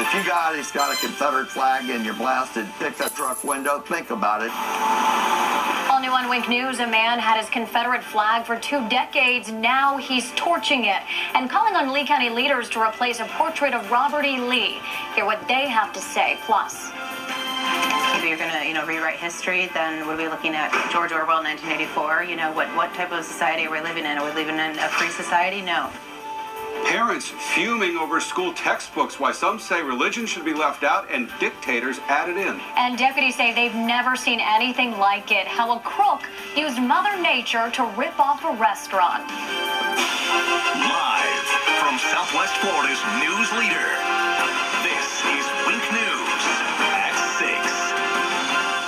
If you guys got a Confederate flag in your blasted pickup truck window, think about it. All new on Wink News, a man had his Confederate flag for 2 decades. Now he's torching it and calling on Lee County leaders to replace a portrait of Robert E. Lee. Hear what they have to say. Plus, if you're going to, rewrite history, then we'll be looking at George Orwell, 1984. What type of society are we living in? Are we living in a free society? No. Parents fuming over school textbooks, why some say religion should be left out and dictators added in. And deputies say they've never seen anything like it. How a crook used Mother Nature to rip off a restaurant. Live from Southwest Florida's news leader, this is Wink News at 6.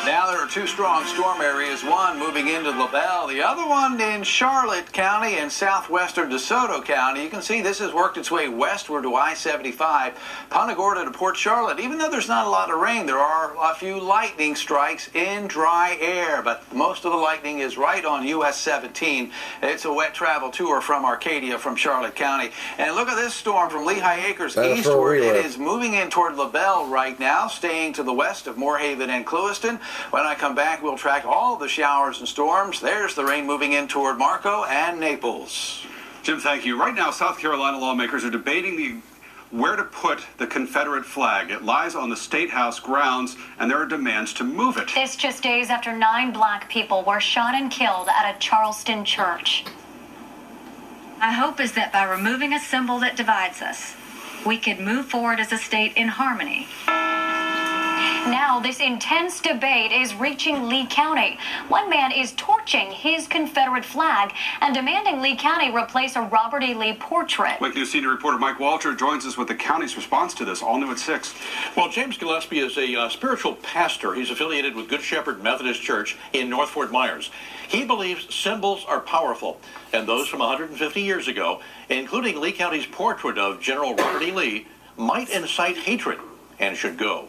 Now there are 2 strong storm areas, one moving into LaBelle, the other one in Charlotte County and southwestern DeSoto County. You can see this has worked its way westward to I-75, Punta Gorda to Port Charlotte. Even though there's not a lot of rain, there are a few lightning strikes in dry air, but most of the lightning is right on US 17. It's a wet travel tour from Arcadia from Charlotte County. And look at this storm from Lehigh Acres eastward. It is moving in toward LaBelle right now, staying to the west of Moorhaven and Clewiston. When I come back, we'll track all the showers and storms. There's the rain moving in toward Marco and Naples. Jim, thank you. Right now, South Carolina lawmakers are debating where to put the Confederate flag. It lies on the State House grounds, and there are demands to move it. This just days after 9 black people were shot and killed at a Charleston church. My hope is that by removing a symbol that divides us, we could move forward as a state in harmony. Now, this intense debate is reaching Lee County. One man is torching his Confederate flag and demanding Lee County replace a Robert E. Lee portrait. Wake News senior reporter Mike Walter joins us with the county's response to this, all new at 6. Well, James Gillespie is a spiritual pastor. He's affiliated with Good Shepherd Methodist Church in North Fort Myers. He believes symbols are powerful, and those from 150 years ago, including Lee County's portrait of General Robert E. Lee, might incite hatred and should go.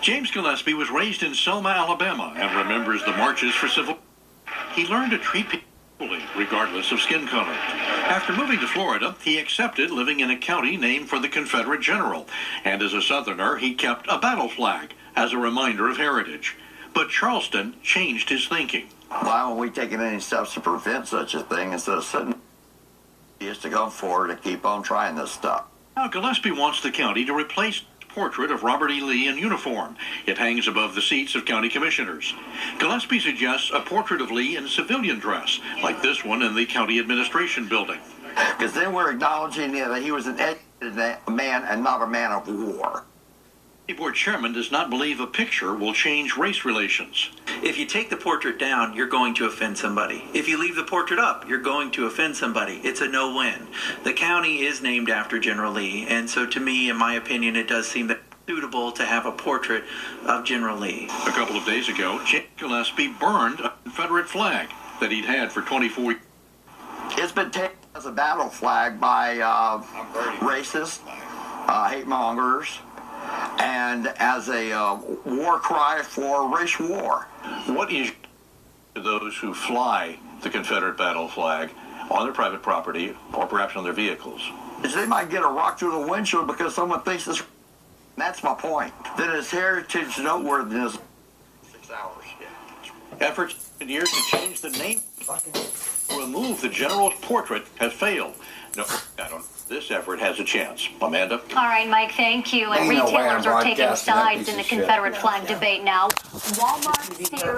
James Gillespie was raised in Selma, Alabama, and remembers the marches for civil. He learned to treat people equally, regardless of skin color. After moving to Florida, he accepted living in a county named for the Confederate general, and as a Southerner, he kept a battle flag as a reminder of heritage. But Charleston changed his thinking. Why aren't we taking any steps to prevent such a thing instead of sitting just to go forward to keep on trying this stuff? Now, Gillespie wants the county to replace portrait of Robert E. Lee in uniform. It hangs above the seats of county commissioners. Gillespie suggests a portrait of Lee in civilian dress, like this one in the county administration building. Because then we're acknowledging that he was an educated man and not a man of war. The board chairman does not believe a picture will change race relations. If you take the portrait down, you're going to offend somebody. If you leave the portrait up, you're going to offend somebody. It's a no-win. The county is named after General Lee, and so to me, in my opinion, it does seem that suitable to have a portrait of General Lee. A couple of days ago, James Gillespie burned a Confederate flag that he'd had for 24 years. It's been taken as a battle flag by racists, hate mongers, and as a war cry for race war. What is to those who fly the Confederate battle flag on their private property or perhaps on their vehicles? They might get a rock through the windshield because someone thinks this. That's my point. Then his heritage noteworthiness. 6 hours. Yeah. Efforts in years to change the name, remove the general's portrait, have failed. No, I don't. This effort has a chance. Amanda? All right, Mike, thank you. And retailers are taking sides in the Confederate flag debate now. Walmart's here.